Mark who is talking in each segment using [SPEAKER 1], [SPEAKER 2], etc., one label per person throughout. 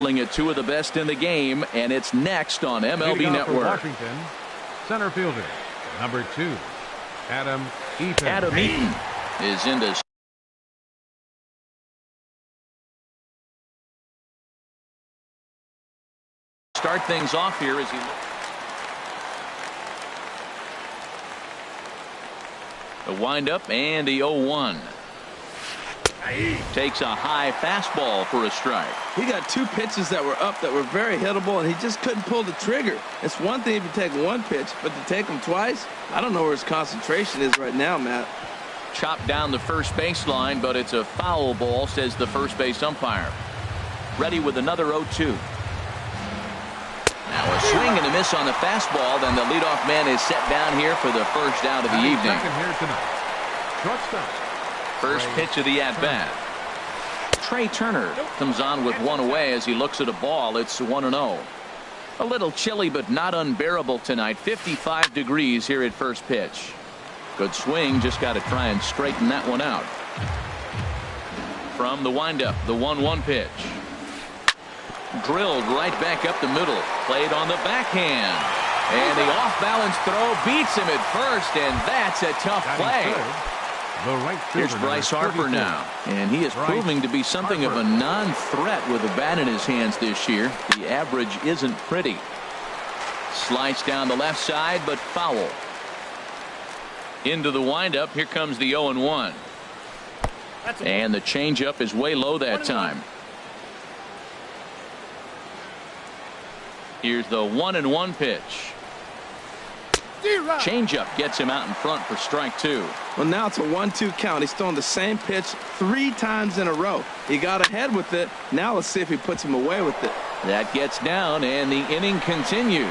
[SPEAKER 1] At two of the best in the game, and it's next on MLB Network.
[SPEAKER 2] Washington, center fielder, number 2, Adam Eaton.
[SPEAKER 1] Adam Eaton is into start things off here as he the windup and the 0-1. Takes a high fastball for a strike.
[SPEAKER 3] He got 2 pitches that were up that were very hittable, and he just couldn't pull the trigger. It's one thing if you take 1 pitch, but to take them twice, I don't know where his concentration is right now, Matt.
[SPEAKER 1] Chopped down the first baseline, but it's a foul ball, says the first base umpire. Ready with another 0-2. Now a swing and a miss on the fastball. Then the leadoff man is set down here for the first out of the evening.
[SPEAKER 2] Second here tonight. Shortstop.
[SPEAKER 1] First pitch of the at-bat. Trey Turner comes on with 1 away as he looks at a ball. It's 1-0. A little chilly but not unbearable tonight. 55 degrees here at first pitch. Good swing. Just got to try and straighten that one out. From the windup, the 1-1 pitch. Drilled right back up the middle. Played on the backhand. And the off-balance throw beats him at first, and that's a tough play. Here's Bryce Harper now, and he is proving to be something of a non-threat with a bat in his hands this year. The average isn't pretty. Slides down the left side, but foul. Into the windup. Here comes the 0-1. And the changeup is way low that time. Here's the 1-1 pitch. Changeup gets him out in front for strike 2.
[SPEAKER 3] Well, now it's a 1-2 count. He's throwing the same pitch 3 times in a row. He got ahead with it. Now let's see if he puts him away with it.
[SPEAKER 1] That gets down, and the inning continues.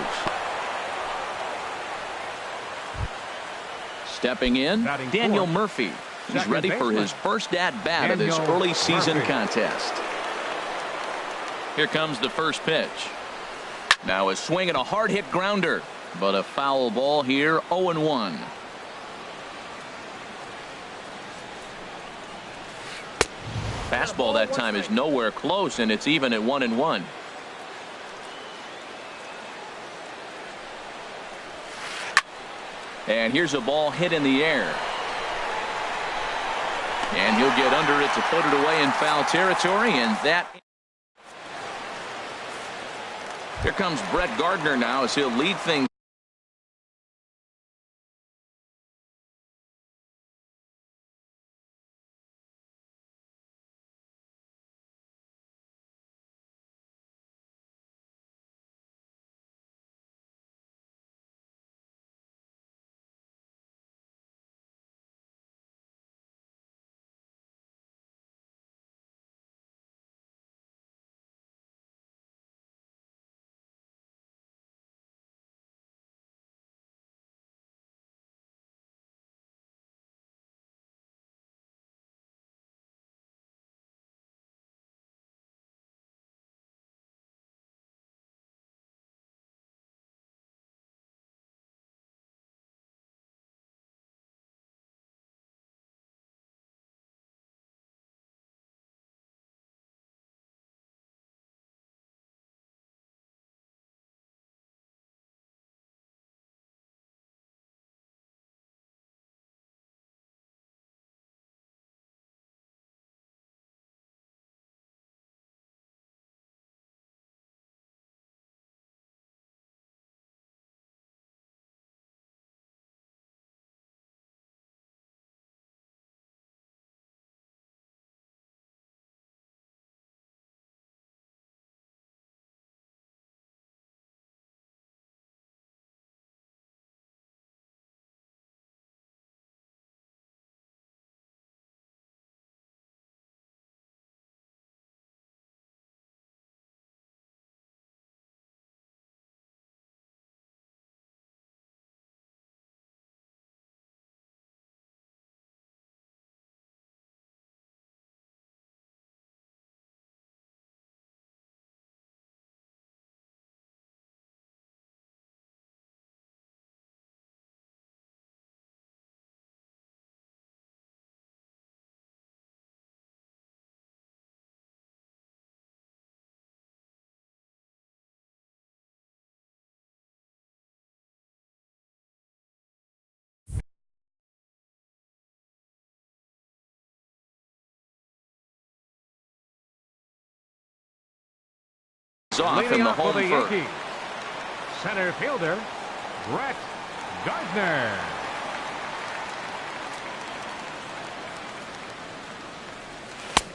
[SPEAKER 1] Stepping in, Daniel Murphy. He's ready for his first at-bat of this early season contest. Here comes the first pitch. Now a swing and a hard-hit grounder. But a foul ball here, 0-1. Fastball that time is nowhere close, and it's even at 1-1. And here's a ball hit in the air. And he'll get under it to put it away in foul territory, and that. Here comes Brett Gardner now as he'll lead things. off in
[SPEAKER 2] Leading
[SPEAKER 1] the
[SPEAKER 2] off for
[SPEAKER 1] home
[SPEAKER 2] the
[SPEAKER 1] first.
[SPEAKER 2] Yankees, center fielder, Brett Gardner.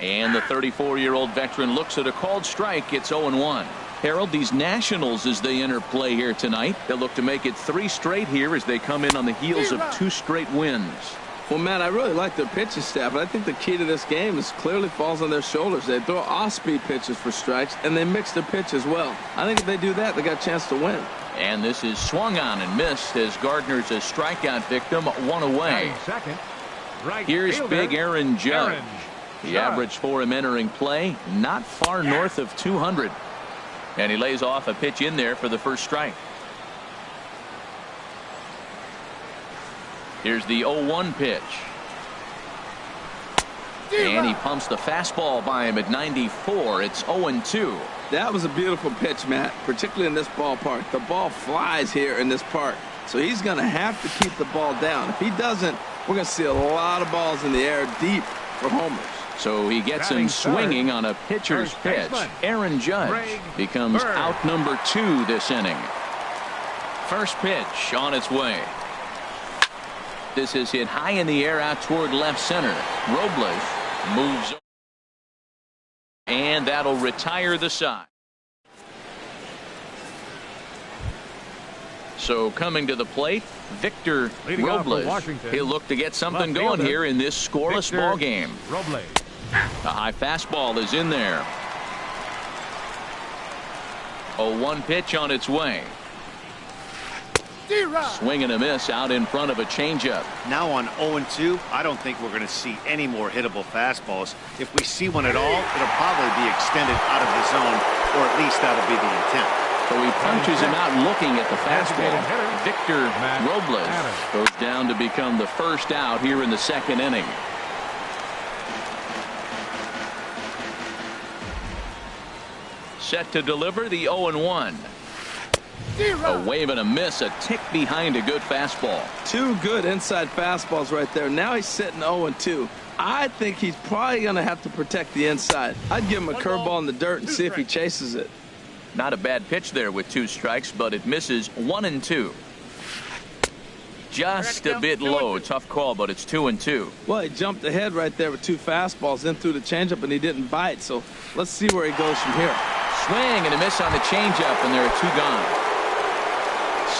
[SPEAKER 1] And the 34-year-old veteran looks at a called strike. It's 0-1. Harold, these Nationals, as they enter play here tonight, they'll look to make it 3 straight here as they come in on the heels of 2 straight wins.
[SPEAKER 3] Well, Matt, I really like their pitching staff, but I think the key to this game is clearly falls on their shoulders. They throw off-speed pitches for strikes, and they mix their pitch as well. I think if they do that, they got a chance to win.
[SPEAKER 1] And this is swung on and missed as Gardner's a strikeout victim, 1 away.
[SPEAKER 2] Second, right
[SPEAKER 1] Here's
[SPEAKER 2] fielder,
[SPEAKER 1] big Aaron Judge.
[SPEAKER 2] Aaron
[SPEAKER 1] The
[SPEAKER 2] Judge.
[SPEAKER 1] average for him entering play, not far north of 200. And he lays off a pitch in there for the first strike. Here's the 0-1 pitch. And he pumps the fastball by him at 94. It's 0-2.
[SPEAKER 3] That was a beautiful pitch, Matt, particularly in this ballpark. The ball flies here in this park, so he's going to have to keep the ball down. If he doesn't, we're going to see a lot of balls in the air deep for homers.
[SPEAKER 1] So he gets
[SPEAKER 2] Batting
[SPEAKER 1] him swinging
[SPEAKER 2] third,
[SPEAKER 1] on a pitcher's
[SPEAKER 2] first
[SPEAKER 1] pitch.
[SPEAKER 2] baseman,
[SPEAKER 1] Aaron Judge
[SPEAKER 2] Greg
[SPEAKER 1] becomes
[SPEAKER 2] Bird.
[SPEAKER 1] out number 2 this inning. First pitch on its way. This is hit high in the air out toward left center. Robles moves, and that'll retire the side. So coming to the plate, Victor
[SPEAKER 2] Leading off for
[SPEAKER 1] Robles.
[SPEAKER 2] Washington,
[SPEAKER 1] He'll look to get something
[SPEAKER 2] left
[SPEAKER 1] going
[SPEAKER 2] fielder,
[SPEAKER 1] here in this scoreless
[SPEAKER 2] Victor
[SPEAKER 1] ball game.
[SPEAKER 2] Robles.
[SPEAKER 1] A high fastball is in there. 0-1 pitch on its way. Swing and a miss out in front of a changeup.
[SPEAKER 4] Now on 0-2, I don't think we're going to see any more hittable fastballs. If we see one at all, it'll probably be extended out of the zone, or at least that'll be the intent.
[SPEAKER 1] So he punches him out looking at the fastball.
[SPEAKER 2] Designated hitter,
[SPEAKER 1] Victor
[SPEAKER 2] Matt
[SPEAKER 1] Robles
[SPEAKER 2] Adams.
[SPEAKER 1] goes down to become the first out here in the second inning. Set to deliver the 0-1. A wave and a miss, a tick behind a good fastball.
[SPEAKER 3] 2 good inside fastballs right there. Now he's sitting 0-2. I think he's probably going to have to protect the inside. I'd give him a curveball in the dirt and see if he chases it.
[SPEAKER 1] Not a bad pitch there with 2 strikes, but it misses 1-2. Just a bit low. Tough call, but it's 2-2.
[SPEAKER 3] Well, he jumped ahead right there with 2 fastballs, then threw the changeup, and he didn't bite. So let's see where he goes from here.
[SPEAKER 1] Swing and a miss on the changeup, and there are 2 gone.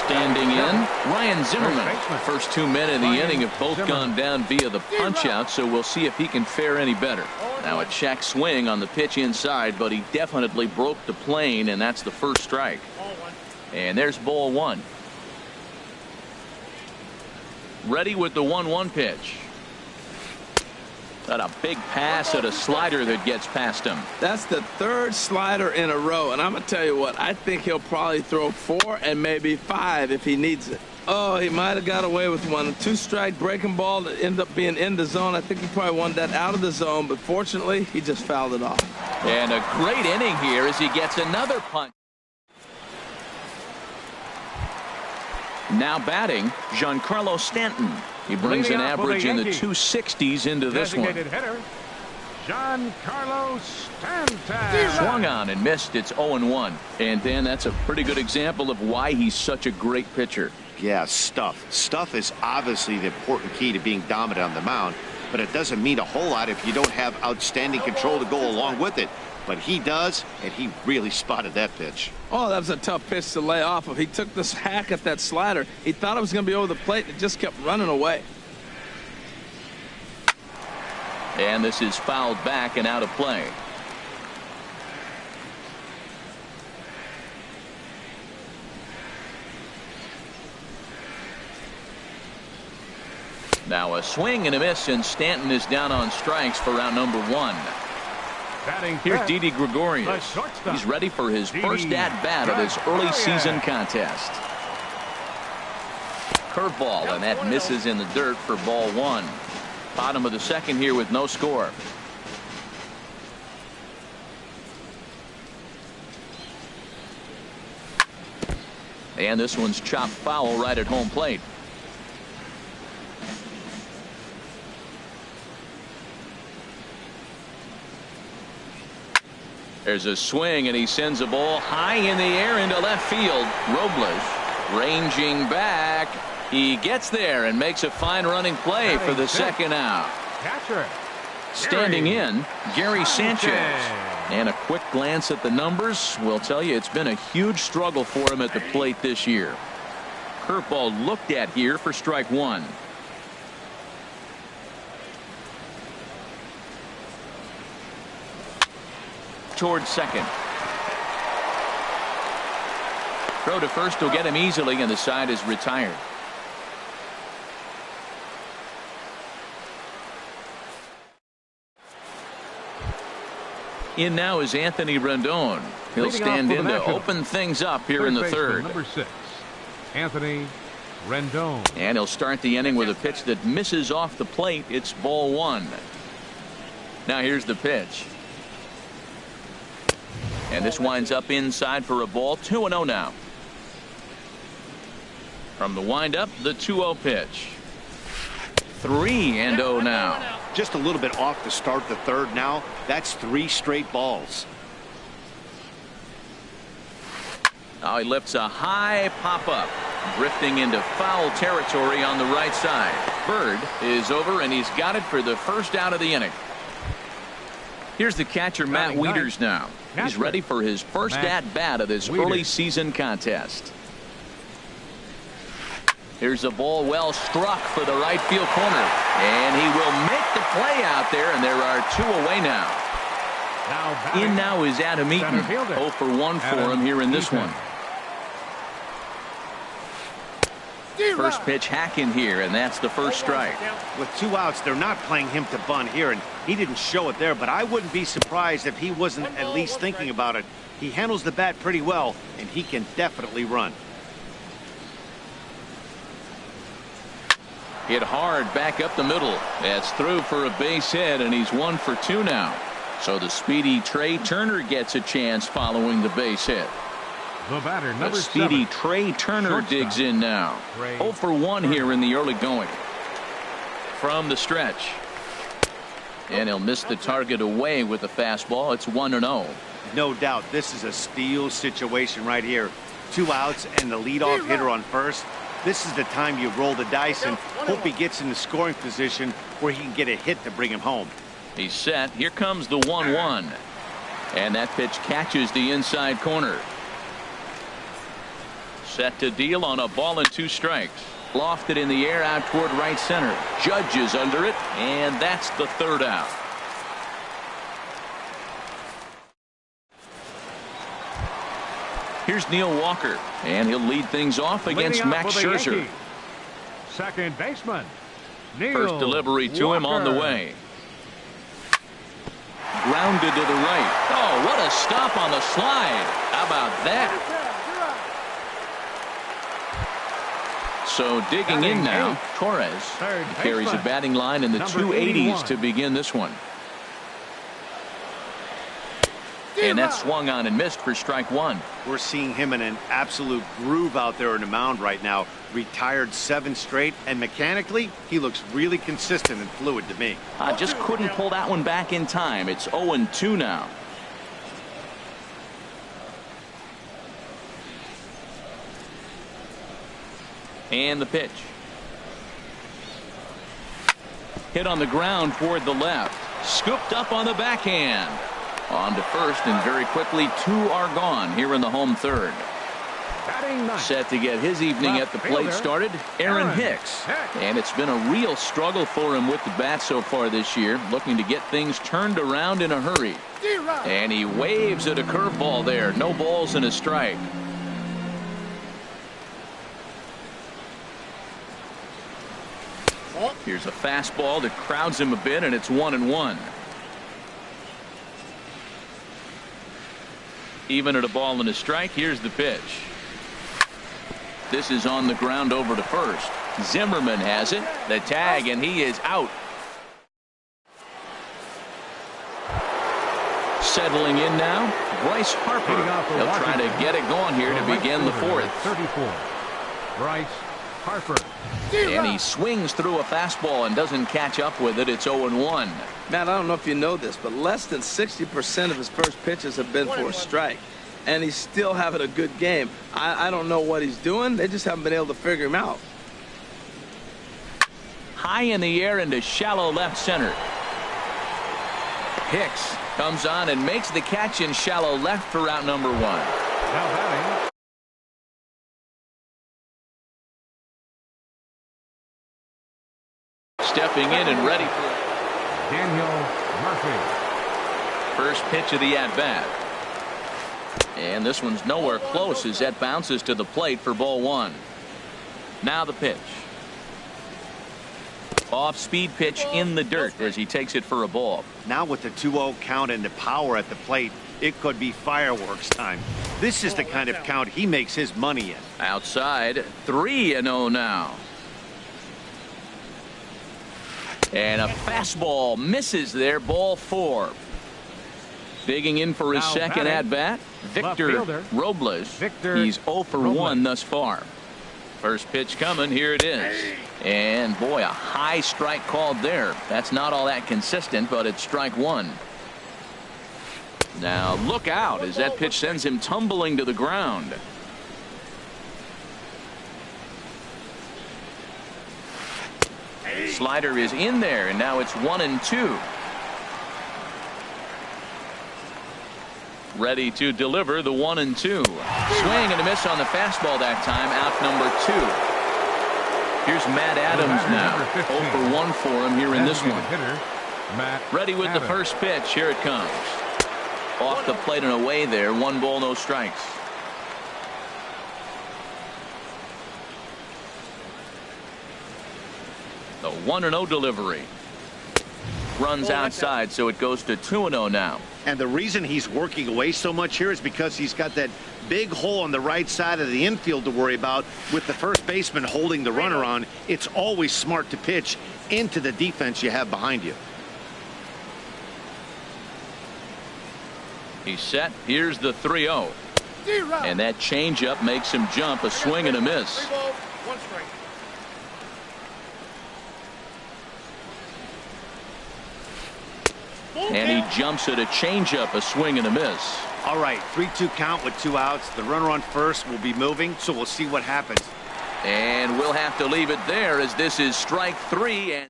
[SPEAKER 1] Standing in, Ryan Zimmerman. First 2 men in the inning have both gone down via the punch-out, so we'll see if he can fare any better. Now a check swing on the pitch inside, but he definitely broke the plane, and that's the first strike. And there's ball 1. Ready with the 1-1 pitch. Got a big pass at a slider that gets past him.
[SPEAKER 3] That's the 3rd slider in a row, and I'm going to tell you what, I think he'll probably throw 4 and maybe 5 if he needs it. Oh, he might have got away with one. A 2-strike breaking ball that ended up being in the zone. I think he probably wanted that out of the zone, but fortunately, he just fouled it off.
[SPEAKER 1] And a great inning here as he gets another punch. Now batting, Giancarlo Stanton. He brings
[SPEAKER 2] Leading
[SPEAKER 1] an
[SPEAKER 2] off for the
[SPEAKER 1] average in the
[SPEAKER 2] Yankees,
[SPEAKER 1] 260s into this one.
[SPEAKER 2] Designated hitter, Giancarlo Stanton.
[SPEAKER 1] Swung on and missed. It's 0-1. And Dan, that's a pretty good example of why he's such a great pitcher.
[SPEAKER 4] Yeah, stuff. Stuff is obviously the important key to being dominant on the mound, but it doesn't mean a whole lot if you don't have outstanding control to go along with it. But he does, and he really spotted that pitch.
[SPEAKER 3] Oh, that was a tough pitch to lay off of. He took this hack at that slider. He thought it was going to be over the plate, and it just kept running away.
[SPEAKER 1] And this is fouled back and out of play. Now a swing and a miss, and Stanton is down on strikes for round number 1.
[SPEAKER 2] Batting
[SPEAKER 1] Here's
[SPEAKER 2] fifth,
[SPEAKER 1] Didi
[SPEAKER 2] the
[SPEAKER 1] Gregorius.
[SPEAKER 2] shortstop,
[SPEAKER 1] He's ready for his
[SPEAKER 2] Didi
[SPEAKER 1] first at-bat of this early
[SPEAKER 2] Gregorius.
[SPEAKER 1] season contest. Curveball, and that misses in the dirt for ball 1. Bottom of the second here with no score. And this one's chopped foul right at home plate. There's a swing, and he sends a ball high in the air into left field. Robles ranging back. He gets there and makes a fine running play for the second out.
[SPEAKER 2] Catcher.
[SPEAKER 1] Standing in, Gary Sanchez. And a quick glance at the numbers will tell you it's been a huge struggle for him at the plate this year. Curveball looked at here for strike one. Towards second. Throw to first will get him easily, and the side is retired. In now is Anthony Rendon. He'll stand in to open things up here in the third.
[SPEAKER 2] Number 6, Anthony Rendon.
[SPEAKER 1] And he'll start the inning with a pitch that misses off the plate. It's ball one. Now here's the pitch. And this winds up inside for a ball. 2-0 now. From the windup, the 2-0 pitch. 3-0 now.
[SPEAKER 4] Just a little bit off to start the third now. That's 3 straight balls.
[SPEAKER 1] Now he lifts a high pop-up, drifting into foul territory on the right side. Bird is over, and he's got it for the first out of the inning. Here's the catcher, Matt Wieters now. He's ready for his first at-bat of this early season contest. Here's a ball well struck for the right field corner. And he will make the play out there, and there are 2 away now. In now is Adam Eaton. 0 for 1 for him here in this one. First pitch hack in here, and that's the first strike.
[SPEAKER 4] With 2 outs, they're not playing him to bunt here, and he didn't show it there, but I wouldn't be surprised if he wasn't at least thinking about it. He handles the bat pretty well, and he can definitely run.
[SPEAKER 1] Hit hard back up the middle. That's through for a base hit, and he's 1 for 2 now. So the speedy Trey Turner gets a chance following the base hit.
[SPEAKER 2] The batter, number 7.
[SPEAKER 1] Speedy Trey Turner shortstop digs in now. 0 for 1 here in the early going. From the stretch. And he'll miss the target away with the fastball. It's 1-0.
[SPEAKER 4] No doubt this is a steal situation right here. 2 outs and the leadoff hitter on first. This is the time you roll the dice and hope he gets in the scoring position where he can get a hit to bring him home.
[SPEAKER 1] He's set. Here comes the 1-1. And that pitch catches the inside corner. Set to deal on a ball and 2 strikes. Lofted in the air out toward right center. Judge is under it, and that's the third out. Here's Neil Walker, and he'll lead things off against Max Scherzer.
[SPEAKER 2] Second baseman, Neil
[SPEAKER 1] First delivery to
[SPEAKER 2] Walker.
[SPEAKER 1] him on the way. Grounded to the right. Oh, what a stop on the slide. How about that? So digging in now, Torres carries a batting line in the 280s to begin this one. And that swung on and missed for strike 1.
[SPEAKER 4] We're seeing him in an absolute groove out there in the mound right now. Retired 7 straight, and mechanically, he looks really consistent and fluid to me.
[SPEAKER 1] Just couldn't pull that one back in time. It's 0-2 now. And the pitch. Hit on the ground toward the left. Scooped up on the backhand. On to first, and very quickly 2 are gone here in the home third. Set to get his evening at the plate started, Aaron Hicks. And it's been a real struggle for him with the bat so far this year, looking to get things turned around in a hurry. And he waves at a curveball there. No balls and a strike. Here's a fastball that crowds him a bit, and it's 1-1. Even at a ball and a strike, here's the pitch. This is on the ground over to first. Zimmerman has it. The tag, and he is out. Settling in now, Bryce Harper. He'll try to get it going here to begin the 4th.
[SPEAKER 2] 34. Bryce Harper.
[SPEAKER 1] And he swings through a fastball and doesn't catch up with it. It's 0-1.
[SPEAKER 3] Matt, I don't know if you know this, but less than 60% of his first pitches have been for a strike. And he's still having a good game. I don't know what he's doing. They just haven't been able to figure him out.
[SPEAKER 1] High in the air into shallow left center. Hicks comes on and makes the catch in shallow left for out number 1.
[SPEAKER 2] Now batting.
[SPEAKER 1] Stepping in and ready for it.
[SPEAKER 2] Daniel Murphy.
[SPEAKER 1] First pitch of the at-bat. And this one's nowhere close as that bounces to the plate for ball 1. Now the pitch. Off-speed pitch in the dirt as he takes it for a ball.
[SPEAKER 4] Now with the 2-0 count and the power at the plate, it could be fireworks time. This is the kind of count he makes his money in.
[SPEAKER 1] Outside, 3-0 now. And a fastball misses there, ball 4. Digging in for his second at-bat, Victor Robles. He's 0 for 1 thus far. First pitch coming, here it is. And boy, a high strike called there. That's not all that consistent, but it's strike 1. Now look out as that pitch sends him tumbling to the ground. Slider is in there, and now it's 1-2. Ready to deliver the 1-2. Swing and a miss on the fastball that time. Out number 2. Here's Matt Adams now. 0 for 1 for him here in this one. Ready with the first pitch. Here it comes. Off the plate and away there. 1 ball, no strikes. The 1-0 delivery. Runs outside, so it goes to 2-0 now.
[SPEAKER 4] And the reason he's working away so much here is because he's got that big hole on the right side of the infield to worry about. With the first baseman holding the runner on, it's always smart to pitch into the defense you have behind you.
[SPEAKER 1] He's set. Here's the 3-0. And that changeup makes him jump. A swing and a miss. And he jumps at a changeup, a swing and a miss.
[SPEAKER 4] All right, 3-2 count with 2 outs. The runner on first will be moving, so we'll see what happens.
[SPEAKER 1] And we'll have to leave it there as this is strike 3. And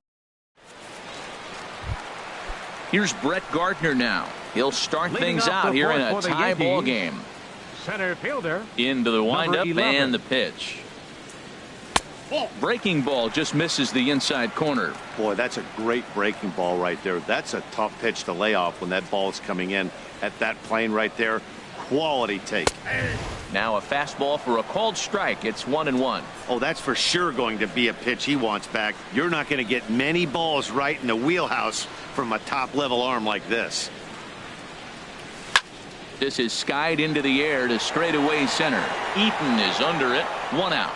[SPEAKER 1] here's Brett Gardner now. He'll start things out here in a tie ball game.
[SPEAKER 2] Center fielder.
[SPEAKER 1] Into the windup and the pitch. Breaking ball just misses the inside corner.
[SPEAKER 4] Boy, that's a great breaking ball right there. That's a tough pitch to lay off when that ball is coming in at that plane right there. Quality take.
[SPEAKER 1] Now a fastball for a called strike. It's 1-1.
[SPEAKER 4] Oh, that's for sure going to be a pitch he wants back. You're not going to get many balls right in the wheelhouse from a top level arm like this.
[SPEAKER 1] This is skied into the air to straightaway center. Eaton is under it. 1 out.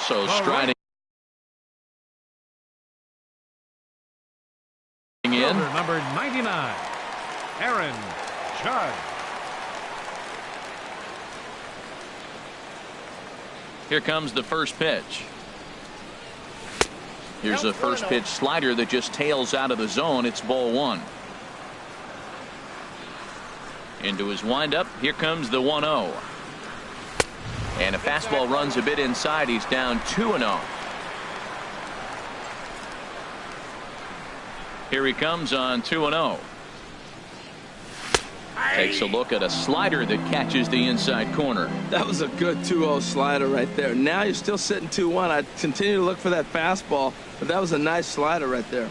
[SPEAKER 1] So striding in.
[SPEAKER 2] Number 99, Aaron Judge.
[SPEAKER 1] Here comes the first pitch. Here's a first pitch slider that just tails out of the zone. It's ball 1. Into his windup. Here comes the 1-0. And a fastball runs a bit inside. He's down 2-0. Here he comes on 2-0. Takes a look at a slider that catches the inside corner.
[SPEAKER 3] That was a good 2-0 slider right there. Now you're still sitting 2-1. I'd continue to look for that fastball, but that was a nice slider right there.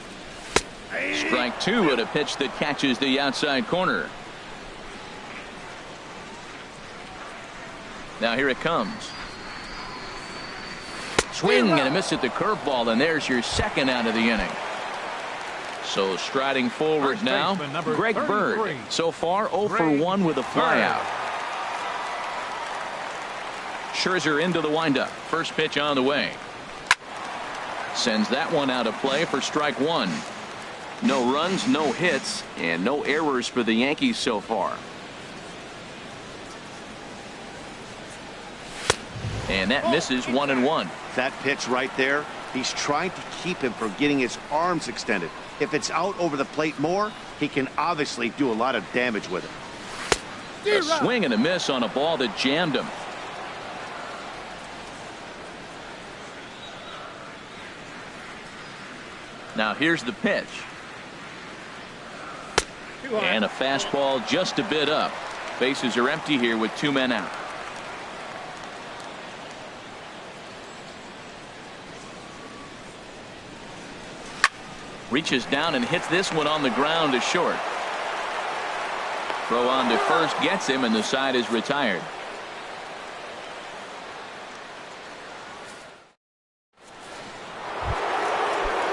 [SPEAKER 1] Strike 2 at a pitch that catches the outside corner. Now here it comes. Swing and a miss at the curveball, and there's your second out of the inning. So striding forward now, Greg Bird. So far 0 for 1 with a flyout. Scherzer into the windup. First pitch on the way. Sends that one out of play for strike 1. No runs, no hits, and no errors for the Yankees so far. And that misses 1-1.
[SPEAKER 4] That pitch right there, he's trying to keep him from getting his arms extended. If it's out over the plate more, he can obviously do a lot of damage with it.
[SPEAKER 1] A swing and a miss on a ball that jammed him. Now here's the pitch. And a fastball just a bit up. Bases are empty here with 2 men out. Reaches down and hits this one on the ground to short. Throw on to first gets him, and the side is retired.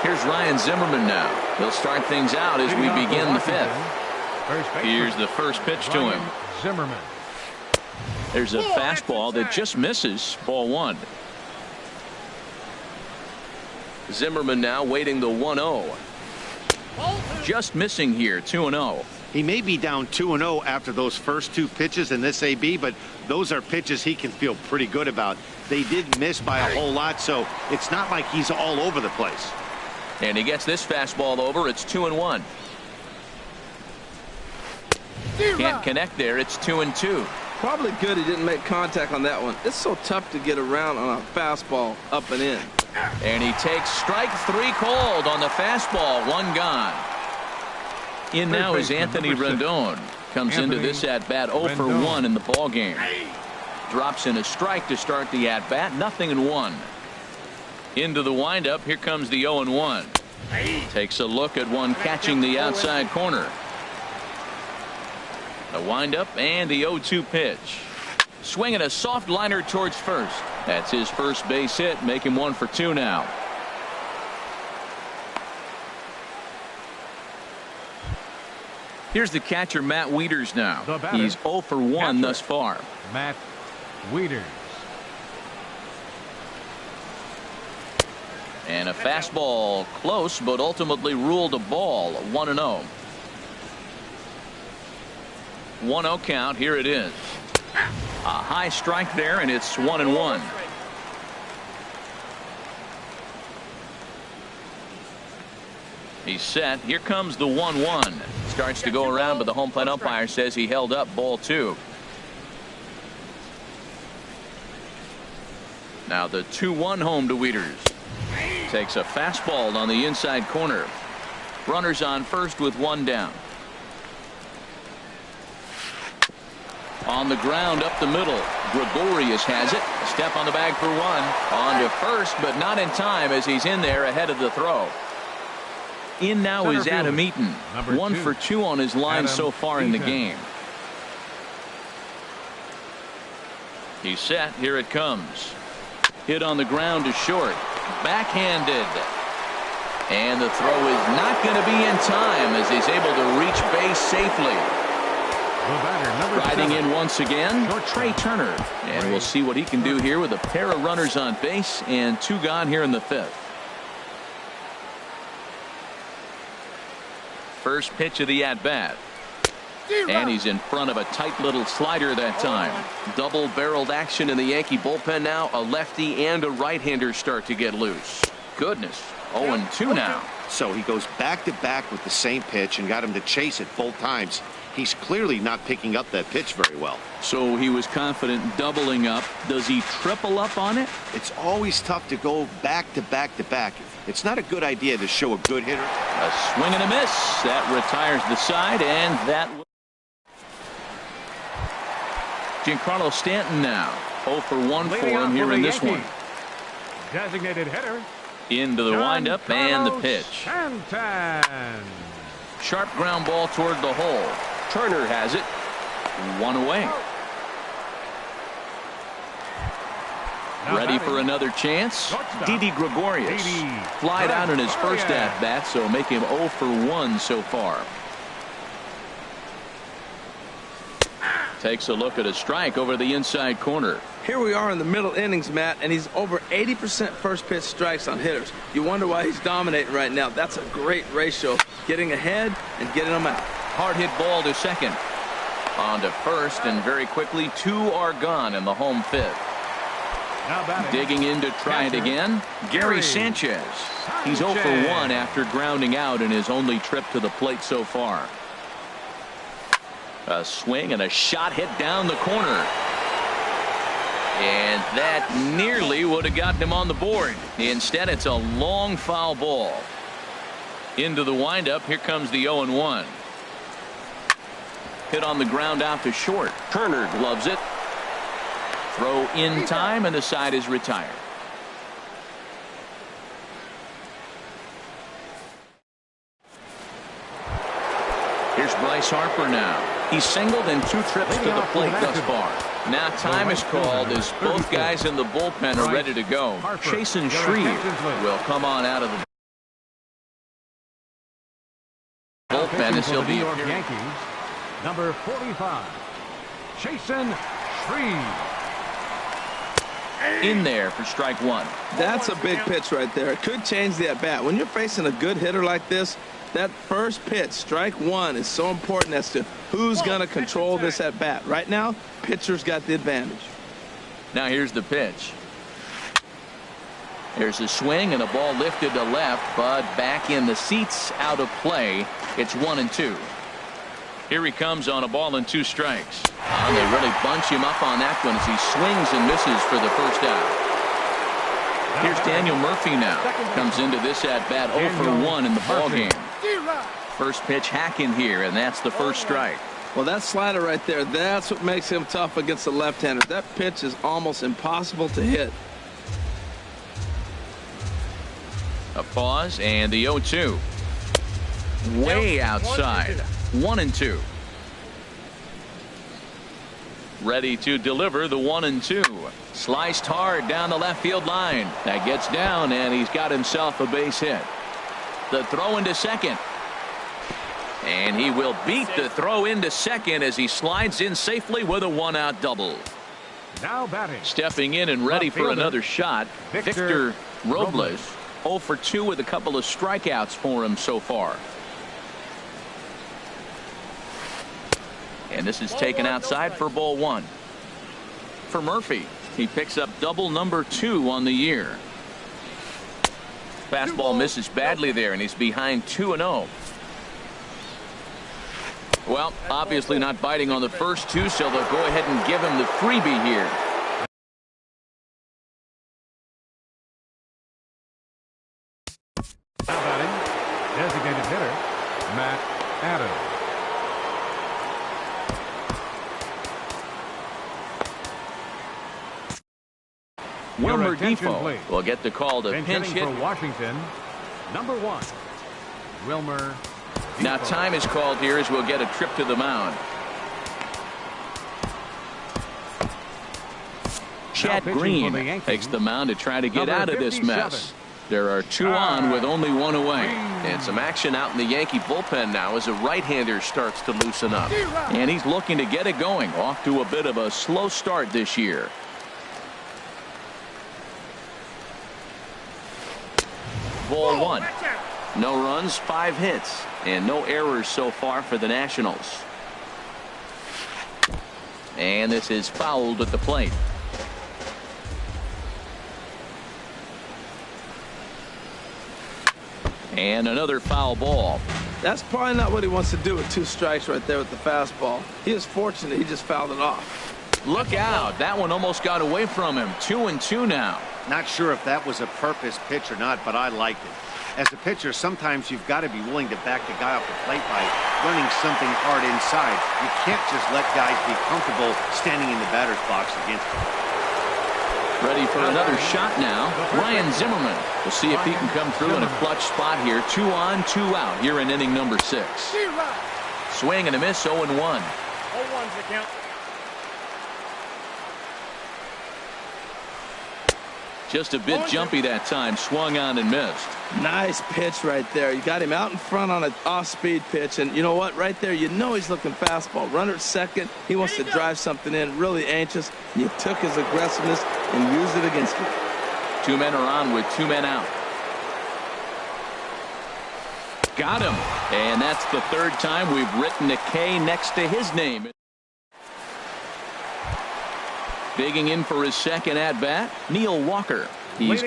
[SPEAKER 1] Here's Ryan Zimmerman now. He'll start things out as we begin the 5th. Here's the first pitch to him.
[SPEAKER 2] Zimmerman.
[SPEAKER 1] There's a fastball that just misses. Ball 1. Zimmerman now waiting the 1-0. Just missing here. 2-0.
[SPEAKER 4] He may be down 2-0 after those first 2 pitches in this AB, but those are pitches he can feel pretty good about. They did miss by a whole lot, so it's not like he's all over the place.
[SPEAKER 1] And he gets this fastball over. It's 2-1. Can't connect there. It's 2-2.
[SPEAKER 3] Probably good he didn't make contact on that one. It's so tough to get around on a fastball up and in.
[SPEAKER 1] And he takes strike 3 cold on the fastball. 1 gone. In now is Anthony Rendon. Comes into this at bat 0 for 1 in the ball game. Drops in a strike to start the at bat. 0-1. Into the windup. Here comes the 0-1. Takes a look at one catching the outside corner. The windup and the 0-2 pitch. Swinging a soft liner towards first. That's his first base hit. Make him 1 for 2 now. Here's the catcher, Matt Wieters now. He's 0 for 1 thus far.
[SPEAKER 2] Matt Wieters.
[SPEAKER 1] And a fastball close, but ultimately ruled a ball. 1-0. 1-0 count. Here it is. A high strike there, and it's 1-1. He's set. Here comes the 1-1. Starts to go around, but the home plate umpire says he held up. Ball 2. Now the 2-1 home to Wieters. Takes a fastball on the inside corner. Runners on first with 1 down. On the ground up the middle. Gregorius has it. A step on the bag for 1. On to first, but not in time as he's in there ahead of the throw. In now is Adam Eaton. 1 for 2 on his line so far in the game. He's set. Here it comes. Hit on the ground to short. Backhanded. And the throw is not going to be in time as he's able to reach base safely. Riding in once again, Trey Turner. And we'll see what he can do here with a pair of runners on base and 2 gone here in the 5th. First pitch of the at-bat. And he's in front of a tight little slider that time. Double-barreled action in the Yankee bullpen now. A lefty and a right-hander start to get loose. Goodness. 0-2 now.
[SPEAKER 4] So he goes back-to-back with the same pitch and got him to chase it both times. He's clearly not picking up that pitch very well.
[SPEAKER 1] So he was confident doubling up. Does he triple up on it?
[SPEAKER 4] It's always tough to go back-to-back-to-back. It's not a good idea to show a good hitter.
[SPEAKER 1] A swing and a miss. That retires the side, and that Giancarlo Stanton now 0 for 1 for him here in this one.
[SPEAKER 2] Designated hitter.
[SPEAKER 1] Into the windup and the pitch.
[SPEAKER 2] Stanton.
[SPEAKER 1] Sharp ground ball toward the hole. Turner has it. 1 away. Ready for another chance. Didi Gregorius. Flied out in his first at-bat, so make him 0 for 1 so far. Takes a look at a strike over the inside corner.
[SPEAKER 3] Here we are in the middle innings, Matt, and he's over 80% first pitch strikes on hitters. You wonder why he's dominating right now. That's a great ratio. Getting ahead and getting them out.
[SPEAKER 1] Hard hit ball to second. On to first, and very quickly 2 are gone in the home 5th. Digging in to try it again, Gary Sanchez. He's 0 for 1 after grounding out in his only trip to the plate so far. A swing and a shot hit down the corner. And that nearly would have gotten him on the board. Instead, it's a long foul ball. Into the windup, here comes the 0-1. Hit on the ground out to short. Turner gloves it. Throw in time, and the side is retired. Here's Bryce Harper now. He's singled in 2 trips to the plate thus far. Now time is called as both guys in the bullpen are ready to go. Chasen Shreve will come on out of the bullpen as he'll be
[SPEAKER 2] Yankees, number 45, Chasen Shreve.
[SPEAKER 1] In there for strike 1.
[SPEAKER 3] That's a big pitch right there. It could change the at-bat. When you're facing a good hitter like this, that first pitch, strike 1, is so important as to who's going to control this at-bat. Right now, pitcher's got the advantage.
[SPEAKER 1] Now here's the pitch. There's a swing and a ball lifted to left, but back in the seats, out of play. It's 1-2. Here he comes on a ball and 2 strikes. And they really bunch him up on that one as he swings and misses for the first out. Here's Daniel Murphy now. Comes into this at bat 0 for 1 in the ball game. First pitch hacking here, and that's the first strike.
[SPEAKER 3] Well, that slider right there, that's what makes him tough against the left-hander. That pitch is almost impossible to hit.
[SPEAKER 1] A pause and the 0-2. Way outside. 1-2. Ready to deliver the 1-2. Sliced hard down the left field line. That gets down, and he's got himself a base hit. The throw into second. And he will beat the throw into second as he slides in safely with a 1-out double.
[SPEAKER 2] Now batting.
[SPEAKER 1] Stepping in and ready for another shot, Victor Robles. 0 for 2 with a couple of strikeouts for him so far. And this is taken outside for ball 1. For Murphy, he picks up double number 2 on the year. Fastball misses badly there, and he's behind 2-0. Well, obviously not biting on the first 2, so they'll go ahead and give him the freebie here.
[SPEAKER 2] Now batting, designated hitter, Matt Adams.
[SPEAKER 1] Wilmer Difo will get the call to pinch hit.
[SPEAKER 2] For Washington, number 1, Wilmer Difo.
[SPEAKER 1] Now time is called here as we'll get a trip to the mound. Chad Green takes the mound to try to get out of this mess. There are 2 on with only 1 away.
[SPEAKER 5] And some action out in the Yankee bullpen now as a right-hander starts to loosen up.
[SPEAKER 1] And he's looking to get it going. Off to a bit of a slow start this year. Ball 1. No runs, 5 hits, and no errors so far for the Nationals. And this is fouled at the plate. And another foul ball.
[SPEAKER 3] That's probably not what he wants to do with 2 strikes right there with the fastball. He is fortunate he just fouled it off.
[SPEAKER 1] Look out. That one almost got away from him. 2-2 now.
[SPEAKER 4] Not sure if that was a purpose pitch or not, but I liked it. As a pitcher, sometimes you've got to be willing to back the guy off the plate by running something hard inside. You can't just let guys be comfortable standing in the batter's box against him.
[SPEAKER 1] Ready for another shot now. Ryan Zimmerman. We'll see if he can come through in a clutch spot here. 2 on, 2 out here in inning number 6. Swing and a miss, 0-1.
[SPEAKER 6] 0-1's the count.
[SPEAKER 1] Just a bit jumpy that time. Swung on and missed.
[SPEAKER 3] Nice pitch right there. You got him out in front on an off-speed pitch, and you know what? Right there, you know he's looking fastball. Runner at second. He wants to drive something in. Really anxious. You took his aggressiveness and used it against him.
[SPEAKER 1] 2 men are on with 2 men out. Got him. And that's the 3rd time we've written a K next to his name. Digging in for his second at-bat, Neil Walker. He's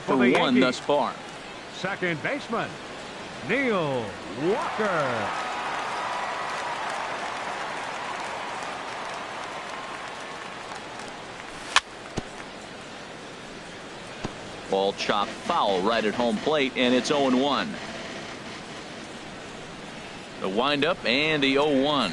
[SPEAKER 1] for 1 thus far.
[SPEAKER 2] Second baseman, Neil Walker.
[SPEAKER 1] Ball chopped foul right at home plate, and it's 0-1. The windup and the 0-1.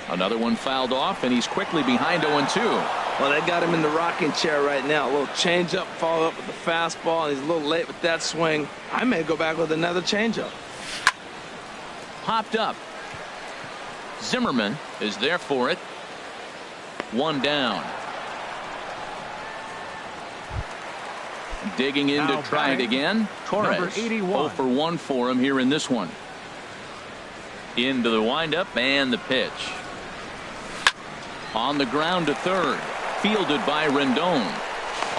[SPEAKER 1] Another one fouled off, and he's quickly behind 0-2.
[SPEAKER 3] Well, they got him in the rocking chair right now. A little changeup, follow up with the fastball, and he's a little late with that swing. I may go back with another changeup.
[SPEAKER 1] Popped up. Zimmerman is there for it. 1 down. Digging in to try it again. Torres 0 for 1 for him here in this one. Into the windup and the pitch. On the ground to third. Fielded by Rendon.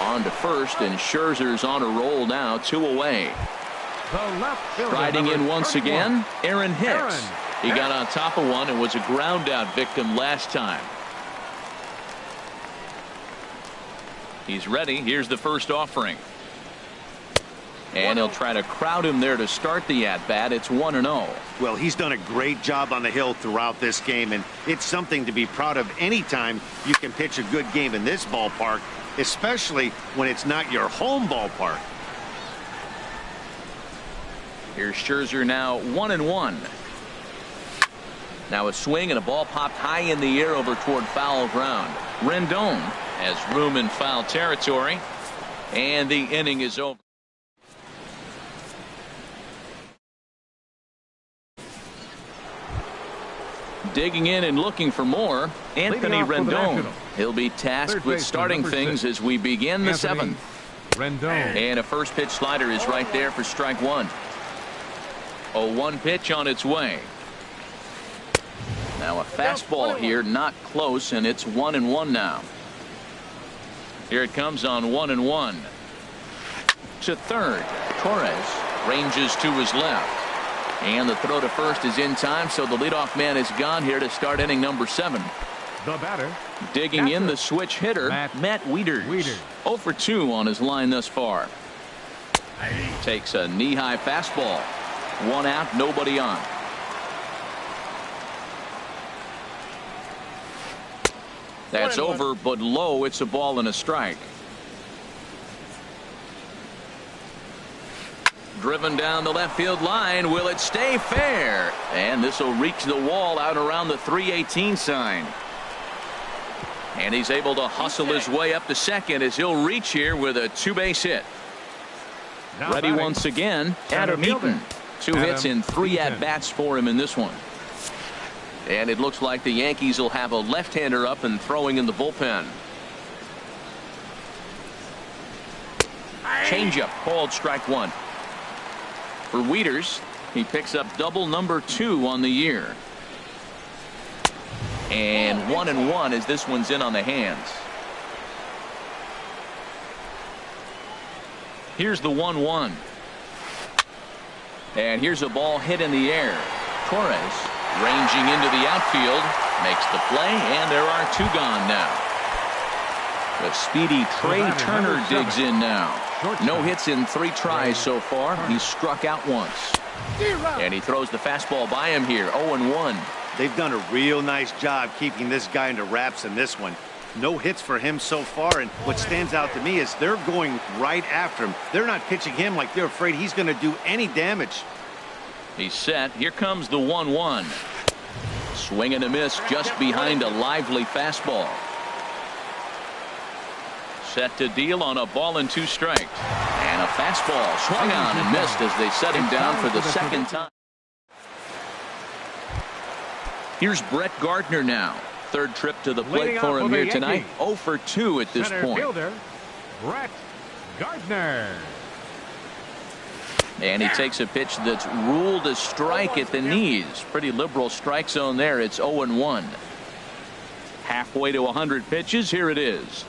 [SPEAKER 1] On to first, and Scherzer's on a roll now, 2 away. Striding in once again, Aaron Hicks. He got on top of one and was a ground out victim last time. He's ready. Here's the first offering. And he'll try to crowd him there to start the at-bat. It's 1-0.
[SPEAKER 4] Well, he's done a great job on the hill throughout this game, and it's something to be proud of anytime you can pitch a good game in this ballpark, especially when it's not your home ballpark.
[SPEAKER 1] Here's Scherzer now 1-1. Now a swing and a ball popped high in the air over toward foul ground. Rendon has room in foul territory, and the inning is over. Digging in and looking for more, Anthony Rendon. He'll be tasked with starting things as we begin the 7th.
[SPEAKER 2] Rendon.
[SPEAKER 1] And a first pitch slider is right there for strike 1. 0-1 pitch on its way. Now a fastball here, not close, and it's 1-1 now. Here it comes on 1-1. To third. Torres ranges to his left. And the throw to first is in time, so the leadoff man is gone here to start inning number 7.
[SPEAKER 2] The batter.
[SPEAKER 1] Digging in the switch hitter, Matt Wieters. 0 for 2 on his line thus far. Takes a knee-high fastball. 1 out, nobody on. That's over, but low. It's a ball and a strike. Driven down the left field line. Will it stay fair? And this will reach the wall out around the 318 sign. And he's able to hustle his way up to second as he'll reach here with a 2-base hit. Ready once again, Adam Eaton. 2 hits and 3 at-bats for him in this one. And it looks like the Yankees will have a left-hander up and throwing in the bullpen. Changeup called strike 1. For Wieters, he picks up double number 2 on the year. And 1-1 as this one's in on the hands. Here's the 1-1. And here's a ball hit in the air. Torres ranging into the outfield, makes the play, and there are 2 gone now. The speedy Trey Turner digs in now. No hits in 3 tries so far. He's struck out once. And he throws the fastball by him here. 0-1.
[SPEAKER 4] They've done a real nice job keeping this guy into wraps in this one. No hits for him so far, and what stands out to me is they're going right after him. They're not pitching him like they're afraid he's going to do any damage.
[SPEAKER 1] He's set. Here comes the 1-1. Swing and a miss just behind a lively fastball. Set to deal on a ball and 2 strikes. And a fastball swung on and missed as they set him down for the second time. Here's Brett Gardner now. 3rd trip to the plate for him here tonight. 0 for 2 at this point.
[SPEAKER 2] Fielder, Brett Gardner.
[SPEAKER 1] And he takes a pitch that's ruled a strike at the knees. Pretty liberal strike zone there. It's 0-1. Halfway to 100 pitches. Here it is.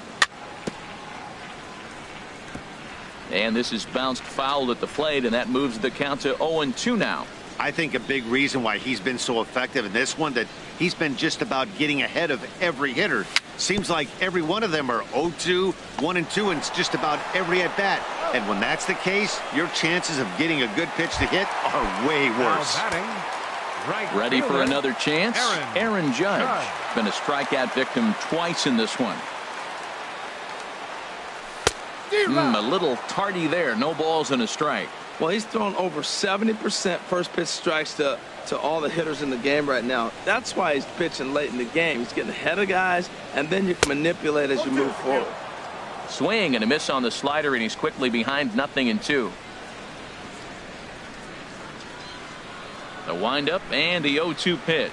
[SPEAKER 1] And this is bounced foul at the plate, and that moves the count to 0-2 now.
[SPEAKER 4] I think a big reason why he's been so effective in this one, that he's been just about getting ahead of every hitter. Seems like every one of them are 0-2, 1-2, and it's just about every at bat. And when that's the case, your chances of getting a good pitch to hit are way worse.
[SPEAKER 1] Ready for another chance? Aaron Judge. Been a strikeout victim twice in this one. A little tardy there. No balls and a strike.
[SPEAKER 3] Well, he's thrown over 70% first pitch strikes to all the hitters in the game right now. That's why he's pitching late in the game. He's getting ahead of guys, and then you can manipulate as you move forward.
[SPEAKER 1] Swing and a miss on the slider, and he's quickly behind 0-2. The windup and the 0-2 pitch.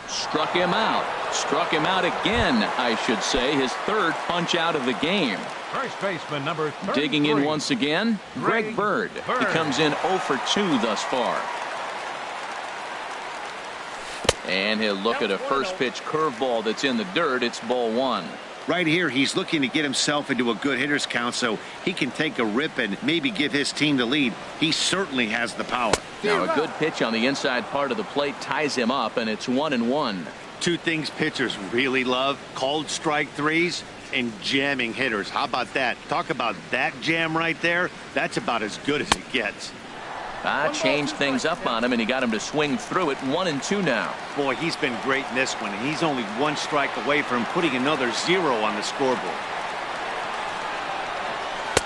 [SPEAKER 1] Struck him out. Struck him out again, I should say. His third punch out of the game.
[SPEAKER 2] First baseman number 33.
[SPEAKER 1] Digging in once again, Greg Bird. He comes in 0 for 2 thus far. And he'll look at a first pitch curveball that's in the dirt. It's ball 1.
[SPEAKER 4] Right here, he's looking to get himself into a good hitter's count so he can take a rip and maybe give his team the lead. He certainly has the power.
[SPEAKER 1] Now a good pitch on the inside part of the plate ties him up, and it's 1-1.
[SPEAKER 4] Two things pitchers really love: called strike threes and jamming hitters. How about that? Talk about that jam right there. That's about as good as it gets.
[SPEAKER 1] Changed things up on him, and he got him to swing through it. 1-2 now.
[SPEAKER 4] Boy, he's been great in this one, and he's only one strike away from putting another 0 on the scoreboard.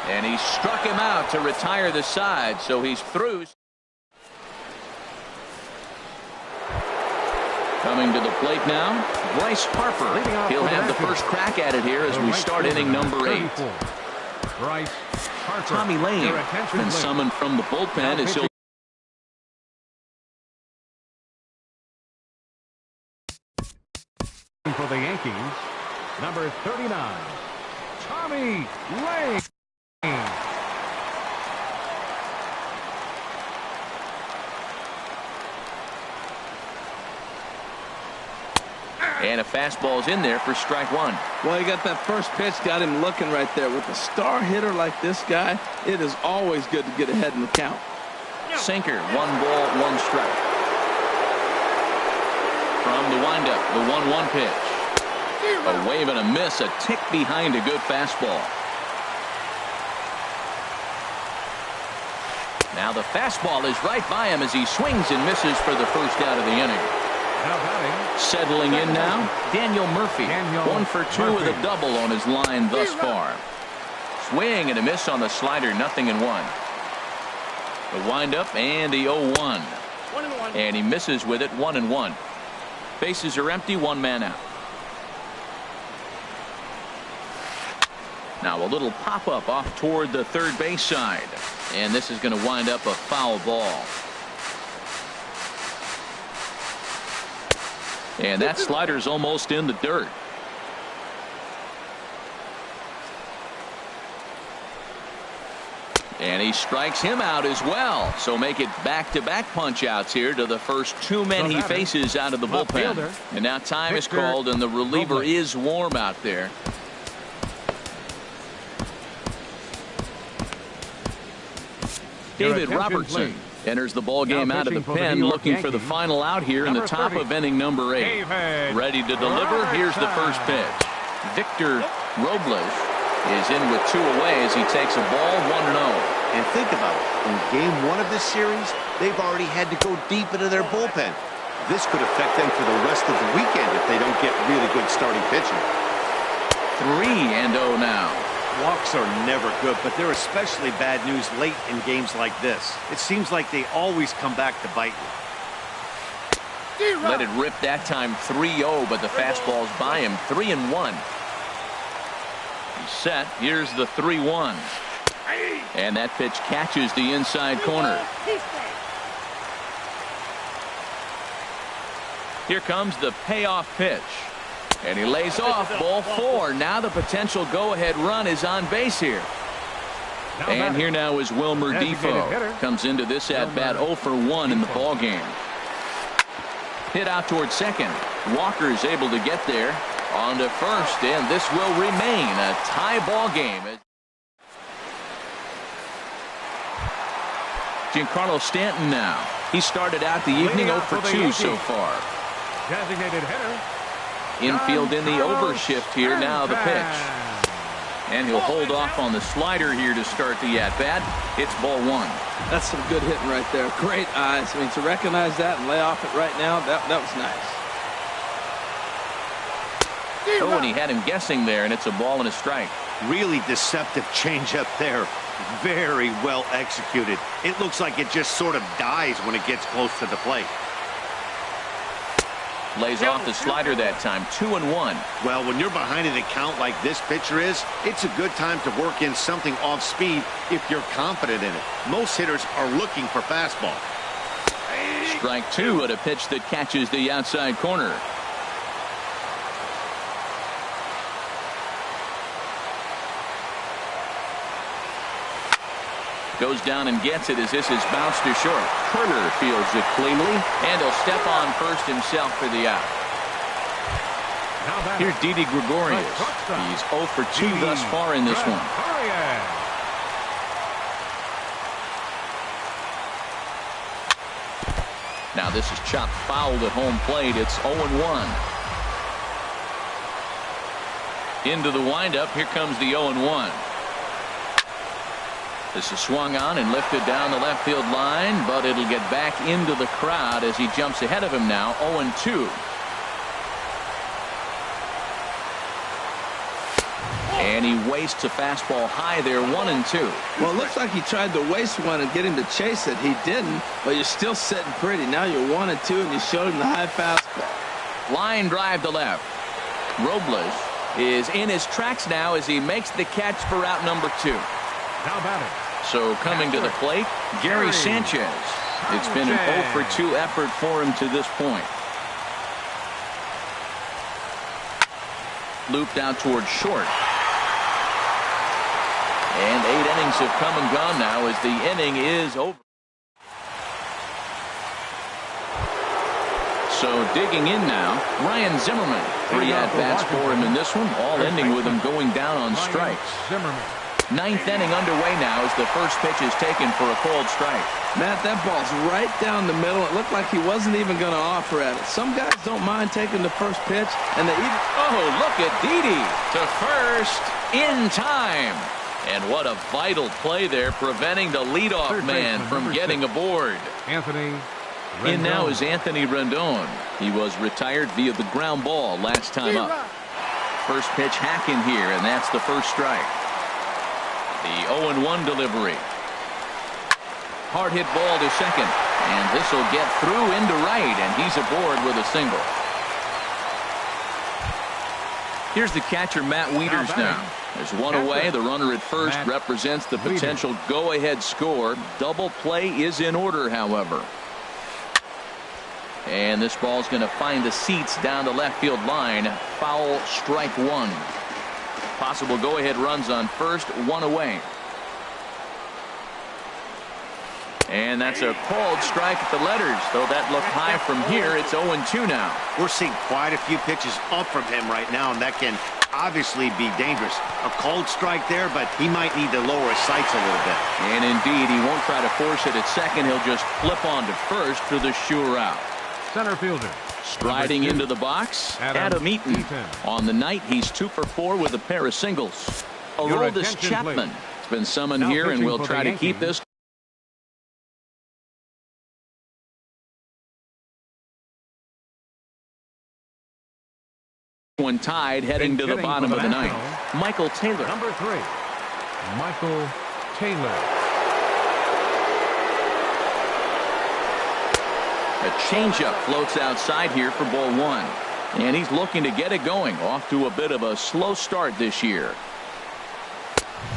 [SPEAKER 1] And he struck him out to retire the side, so he's through. Coming to the plate now, Bryce Harper. He'll have the first crack at it here as we start inning number 8.
[SPEAKER 2] Bryce Harper.
[SPEAKER 1] Tommy Lane been summoned from the bullpen as he'll
[SPEAKER 2] for the Yankees, number 39, Tommy Lane.
[SPEAKER 1] And a fastball's in there for strike 1.
[SPEAKER 3] Well, he got that first pitch, got him looking right there. With a star hitter like this guy, it is always good to get ahead in the count.
[SPEAKER 1] Sinker, 1 ball, 1 strike. From the windup, the 1-1 pitch. A wave and a miss, a tick behind a good fastball. Now the fastball is right by him as he swings and misses for the first out of the inning. Settling in now, Daniel Murphy. 1 for 2 with a double on his line thus far. Swing and a miss on the slider, 0-1. The windup and the 0-1. And he misses with it, 1-1. Bases are empty, 1 man out. Now a little pop-up off toward the third base side. And this is going to wind up a foul ball. And that slider's almost in the dirt. And he strikes him out as well. So make it back-to-back punch-outs here to the first 2 men he faces out of the bullpen. And now time is called, and the reliever is warm out there. David Robertson enters the ball game out of the pen, looking for the final out here in the top of inning number 8. Ready to deliver. Here's the first pitch. Victor Robles is in with 2 away as he takes a ball, 1-0.
[SPEAKER 4] And think about it. In game 1 of this series, they've already had to go deep into their bullpen. This could affect them for the rest of the weekend if they don't get really good starting pitching.
[SPEAKER 1] 3-0 now.
[SPEAKER 4] Walks are never good, but they're especially bad news late in games like this. It seems like they always come back to bite you.
[SPEAKER 1] Let it rip that time, 3-0, but the fastball's by him, 3-1. He's set. Here's the 3-1. And that pitch catches the inside corner. Here comes the payoff pitch. And he lays off, ball 4. Now the potential go-ahead run is on base here. And here now is Wilmer Defoe. Comes into this at-bat 0 for 1 in the ballgame. Hit out towards second. Walker's able to get there on to first, and this will remain a tie ball game. Giancarlo Stanton now. He started out the evening 0 for 2 so far.
[SPEAKER 2] Designated hitter.
[SPEAKER 1] Infield in the overshift here. Now the pitch. And he'll hold off on the slider here to start the at-bat. It's ball 1.
[SPEAKER 3] That's some good hitting right there. Great eyes. I mean, to recognize that and lay off it right now, that was nice.
[SPEAKER 1] Oh, and he had him guessing there, and it's a ball and a strike.
[SPEAKER 4] Really deceptive changeup there. Very well executed. It looks like it just sort of dies when it gets close to the plate.
[SPEAKER 1] Lays off the slider that time. 2-1.
[SPEAKER 4] Well, when you're behind in a count like this pitcher is, it's a good time to work in something off speed if you're confident in it. Most hitters are looking for fastball.
[SPEAKER 1] Strike 2 at a pitch that catches the outside corner. Goes down and gets it as this is bounced to short. Turner fields it cleanly, and he'll step on first himself for the out. Here's Didi Gregorius. He's 0 for 2 thus far in this one. Now this is chopped fouled at home plate. It's 0-1. Into the windup. Here comes the 0-1. This is swung on and lifted down the left field line, but it'll get back into the crowd as he jumps ahead of him now. 0-2. And he wastes a fastball high there. 1-2.
[SPEAKER 3] Well, it looks like he tried to waste one and get him to chase it. He didn't, but you're still sitting pretty. Now you're 1-2, and you showed him the high fastball.
[SPEAKER 1] Line drive to left. Robles is in his tracks now as he makes the catch for out number 2.
[SPEAKER 2] Now batting.
[SPEAKER 1] So coming to the plate, Gary Sanchez. It's been an 0 for 2 effort for him to this point. Looped out towards short. And 8 innings have come and gone now as the inning is over. So digging in now, Ryan Zimmerman. 3 at-bats for him in this one, all ending with him going down on strikes.
[SPEAKER 2] Zimmerman.
[SPEAKER 1] 9th inning underway now as the first pitch is taken for a called strike.
[SPEAKER 3] Matt, that ball's right down the middle. It looked like he wasn't even going to offer at it. Some guys don't mind taking the first pitch, and they even...
[SPEAKER 1] Oh, look at Didi to first in time. And what a vital play there, preventing the leadoff man from getting aboard.
[SPEAKER 2] Anthony Rendon.
[SPEAKER 1] In now is Anthony Rendon. He was retired via the ground ball last time up. First pitch hacking here, and that's the first strike. The 0-1 delivery. Hard hit ball to second, and this will get through into right, and he's aboard with a single. Here's the catcher, Matt Wieters now. There's one away. The runner at first represents the potential go-ahead score. Double play is in order, however. And this ball's going to find the seats down the left field line. Foul, strike 1. Possible go-ahead runs on first, 1 away. And that's a called strike at the letters. Though that looked high from here, it's 0-2 now.
[SPEAKER 4] We're seeing quite a few pitches up from him right now, and that can obviously be dangerous. A called strike there, but he might need to lower his sights a little bit.
[SPEAKER 1] And indeed, he won't try to force it at second. He'll just flip on to first for the sure out.
[SPEAKER 2] Center fielder.
[SPEAKER 1] Striding into the box, Adam Eaton. On the night, he's 2 for 4 with a pair of singles. Aroldis Chapman has been summoned here, and we'll try to keep this one tied, heading to the bottom of the ninth. Michael Taylor.
[SPEAKER 2] Number 3, Michael Taylor.
[SPEAKER 1] A changeup floats outside here for ball 1. And he's looking to get it going. Off to a bit of a slow start this year.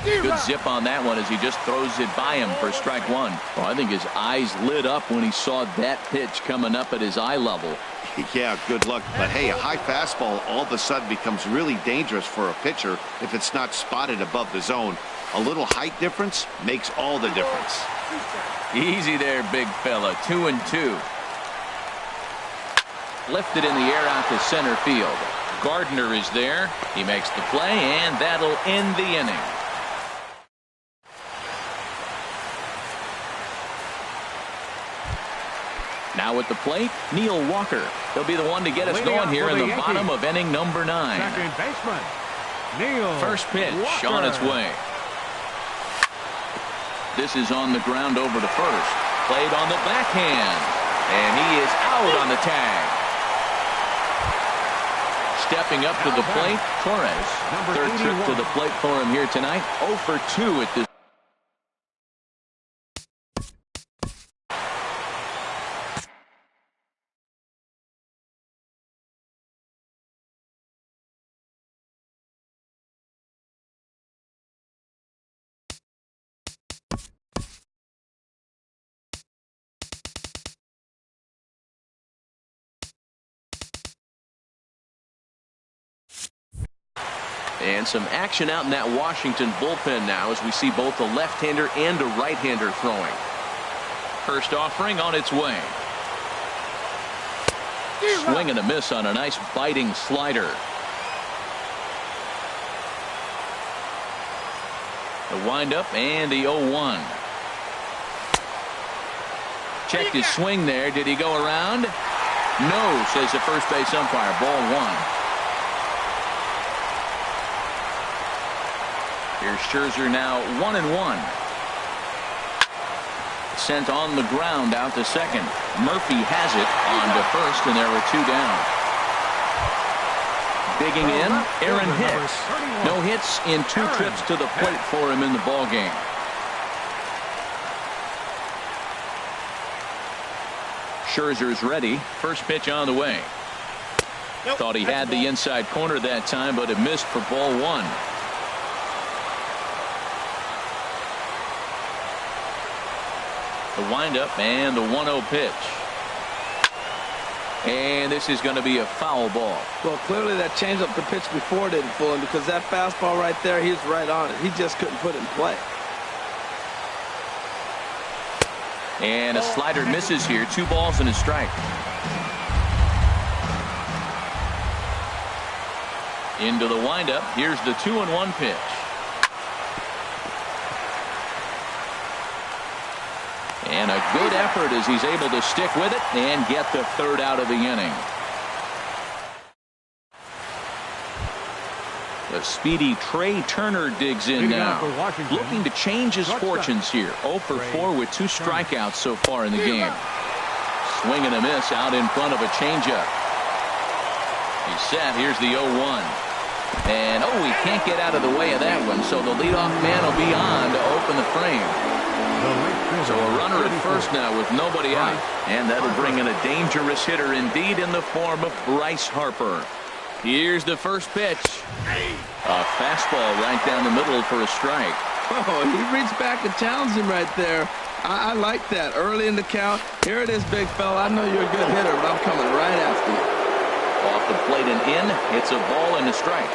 [SPEAKER 1] Good zip on that one as he just throws it by him for strike 1. Well, I think his eyes lit up when he saw that pitch coming up at his eye level.
[SPEAKER 4] Yeah, good luck. But hey, a high fastball all of a sudden becomes really dangerous for a pitcher if it's not spotted above the zone. A little height difference makes all the difference.
[SPEAKER 1] Easy there, big fella. 2-2. Lifted in the air out to center field. Gardner is there. He makes the play, and that'll end the inning. Now at the plate, Neil Walker. He'll be the one to get us going here in the bottom of inning number 9.
[SPEAKER 2] Second baseman, Neil
[SPEAKER 1] First pitch
[SPEAKER 2] Walker.
[SPEAKER 1] on its way. This is on the ground over to first. Played on the backhand. And he is out on the tag. Stepping up to the plate, Torres. Third trip to the plate for him here tonight. 0 for 2 at this. And some action out in that Washington bullpen now as we see both a left-hander and a right-hander throwing. First offering on its way. Swing and a miss on a nice biting slider. The windup and the 0-1. Checked his swing there. Did he go around? No, says the first base umpire. Ball 1. Here's Scherzer now 1-1. Sent on the ground out to second. Murphy has it on to first, and there were 2 down. Digging in, Aaron Hicks. No hits in 2 trips to the plate for him in the ballgame. Scherzer's ready. First pitch on the way. Thought he had the inside corner that time, but it missed for ball 1. The windup and the 1-0 pitch. And this is going to be a foul ball.
[SPEAKER 3] Well, clearly that changeup the pitch before didn't fool him, because that fastball right there, he was right on it. He just couldn't put it in play.
[SPEAKER 1] And a slider misses here. 2 balls and a strike. Into the windup. Here's the 2-1 pitch. And a good effort as he's able to stick with it and get the 3rd out of the inning. The speedy Trey Turner digs in now, looking to change his fortunes here. 0 for 4 with 2 strikeouts so far in the game. Swing and a miss out in front of a changeup. He's set. Here's the 0-1. And, he can't get out of the way of that one, so the leadoff man will be on to open the frame. So a runner at first now with nobody out. And that'll bring in a dangerous hitter indeed in the form of Bryce Harper. Here's the first pitch. A fastball right down the middle for a strike.
[SPEAKER 3] Oh, he reached back and challenged him right there. I like that. Early in the count. Here it is, big fella. I know you're a good hitter, but I'm coming right after you.
[SPEAKER 1] Off the plate and in. It's a ball and a strike.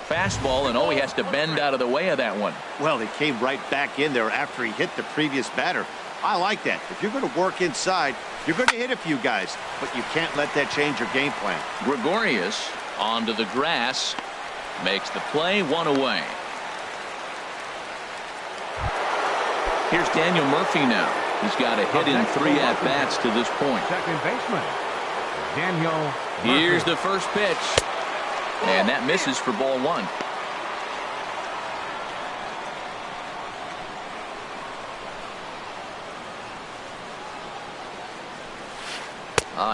[SPEAKER 1] Fastball, and he has to bend out of the way of that one.
[SPEAKER 4] Well, he came right back in there after he hit the previous batter. I like that. If you're going to work inside, you're going to hit a few guys, but you can't let that change your game plan.
[SPEAKER 1] Gregorius onto the grass, makes the play, 1 away. Here's Daniel Murphy now. He's got a hit in 3 at-bats to this point.
[SPEAKER 2] Second baseman, Daniel Murphy.
[SPEAKER 1] Here's the first pitch. And that misses for ball 1.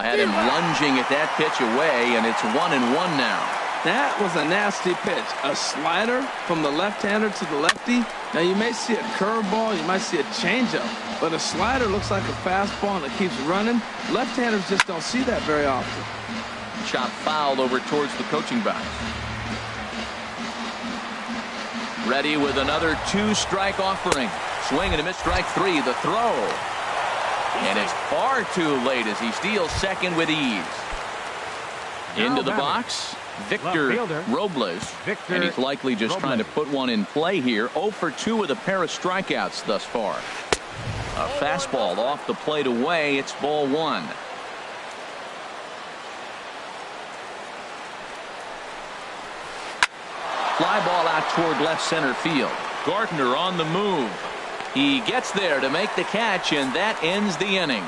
[SPEAKER 1] Had him lunging at that pitch away, and it's 1-1 now.
[SPEAKER 3] That was a nasty pitch. A slider from the left-hander to the lefty. Now, you may see a curveball, you might see a changeup, but a slider looks like a fastball, and it keeps running. Left-handers just don't see that very often.
[SPEAKER 1] Chop fouled over towards the coaching box. Ready with another 2-strike offering. Swing and a miss, strike 3. The throw. And it's far too late as he steals second with ease. Into the box, Victor Robles. And he's likely just trying to put one in play here. 0 for 2 with a pair of strikeouts thus far. A fastball off the plate away. It's ball one. Fly ball out toward left center field. Gardner on the move. He gets there to make the catch, and that ends the inning.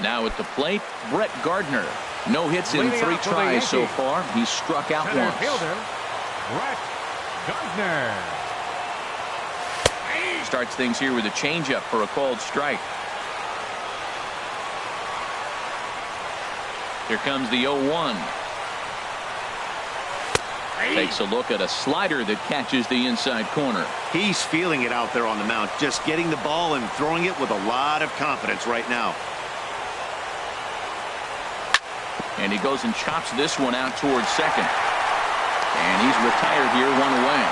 [SPEAKER 1] Now at the plate, Brett Gardner. No hits in 3 tries so far. He's struck out once.
[SPEAKER 2] Fielder, Brett Gardner.
[SPEAKER 1] Starts things here with a changeup for a called strike. Here comes the 0-1. Takes a look at a slider that catches the inside corner.
[SPEAKER 4] He's feeling it out there on the mound, just getting the ball and throwing it with a lot of confidence right now.
[SPEAKER 1] And he goes and chops this one out towards second. And he's retired here, 1 away.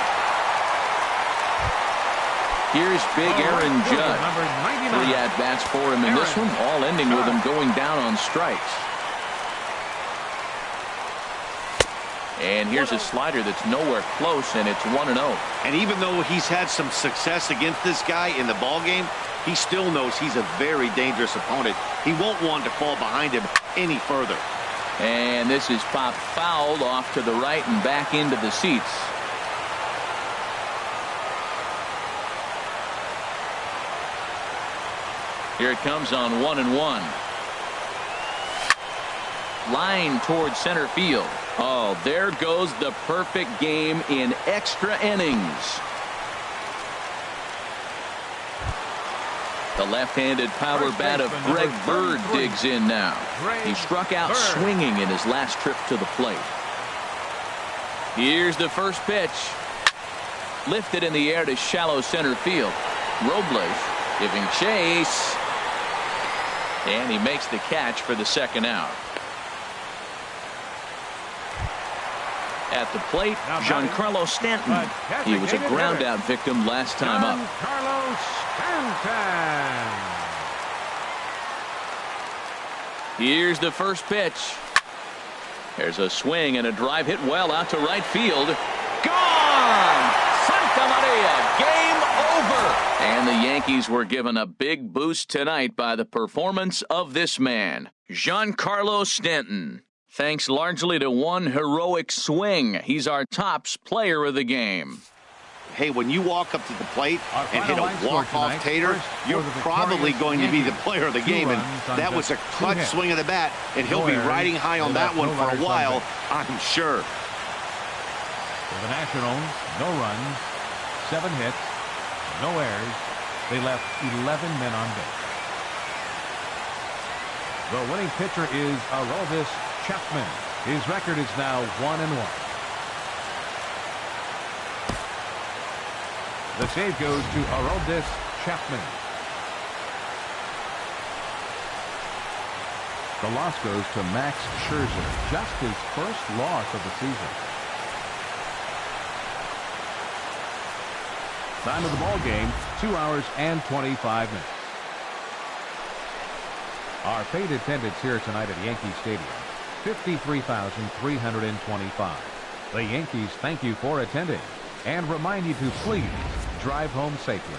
[SPEAKER 1] Here's big Aaron Judge. 3 at-bats for him in this one, all ending with him going down on strikes. And here's a slider that's nowhere close, and it's 1-0.
[SPEAKER 4] And even though he's had some success against this guy in the ball game, he still knows he's a very dangerous opponent. He won't want to fall behind him any further.
[SPEAKER 1] And this is popped foul off to the right and back into the seats. Here it comes on 1-1. Line towards center field. Oh, there goes the perfect game in extra innings. The left-handed power bat of Greg Bird digs in now. He struck out swinging in his last trip to the plate. Here's the first pitch. Lifted in the air to shallow center field. Robles giving chase. And he makes the catch for the second out. At the plate, Giancarlo Stanton. He was a ground-out victim last time up.
[SPEAKER 2] Giancarlo Stanton.
[SPEAKER 1] Here's the first pitch. There's a swing and a drive hit well out to right field. Gone! Santa Maria, game over! And the Yankees were given a big boost tonight by the performance of this man, Giancarlo Stanton. Thanks largely to one heroic swing. He's our tops player of the game.
[SPEAKER 4] Hey, when you walk up to the plate and hit a walk-off tater, you're probably going to be the player of the game. And that was a clutch swing of the bat, and he'll be riding high on that one for a while, I'm sure.
[SPEAKER 2] For the Nationals, no runs, 7 hits, no errors. They left 11 men on base. The winning pitcher is Aroldis Chapman. His record is now 1-1. The save goes to Aroldis Chapman. The loss goes to Max Scherzer. Just his first loss of the season. Time of the ball game, 2 hours and 25 minutes. Our paid attendance here tonight at Yankee Stadium, 53,325. The Yankees thank you for attending and remind you to please drive home safely.